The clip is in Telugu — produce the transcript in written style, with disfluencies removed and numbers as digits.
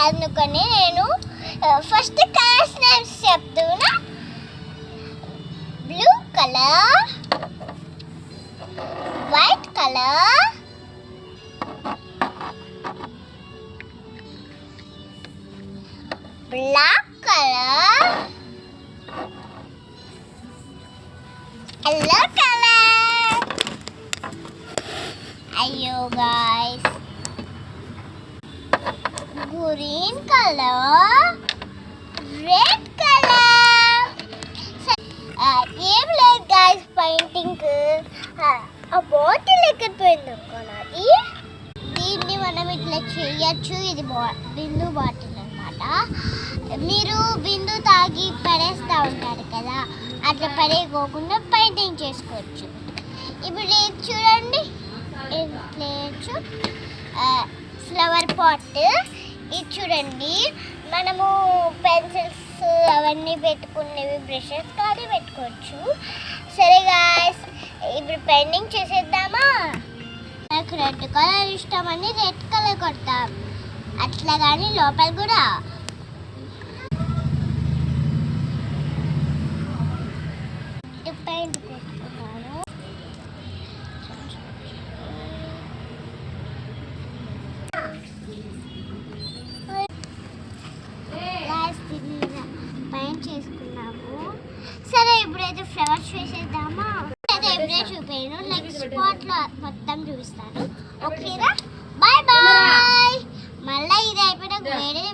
అందుకని నేను ఫస్ట్ కలర్స్ నేమ్స్ చెప్తున్నా. Blue colour, white colour, black colour, yellow color. Ayo guys, green color, red color. ఏం లేదు guys, painting ఆ బాటిల్ ఎక్కడ పోయింది అనుకోనాది. దీన్ని మనం ఇట్లా చేయొచ్చు. ఇది బిందు బాటిల్ అన్నమాట. మీరు బిందు తాగి పడేస్తూ ఉంటారు కదా, అట్లా పడేయకోకుండా పెయింటింగ్ చేసుకోవచ్చు. ఇప్పుడు ఇది చూడండి, చేయొచ్చు. ఫ్లవర్ పాట్ ఇది చూడండి, మనము పెన్సిల్స్ అవన్నీ పెట్టుకునేవి, బ్రషెస్ కానీ పెట్టుకోవచ్చు. సరే గాయ్స్, ఇప్పుడు పెయింటింగ్ చేసేద్దామా? నాకు రెడ్ కలర్ ఇష్టం అని రెడ్ కలర్ కొడతాం. అట్లా కానీ లోపల కూడా పెయింట్ కొట్టుకున్నాను. పెయింట్ చేసుకున్నాము. సరే ఇప్పుడైతే ఫ్లవర్స్ వేసేద్దామా? ఎప్పుడే చూపాను, నెక్స్ట్ స్పాట్లో మొత్తం చూపిస్తాను. ఓకేనా? Bye bye. మళ్ళీ ఇది అయిపోయినా వేరే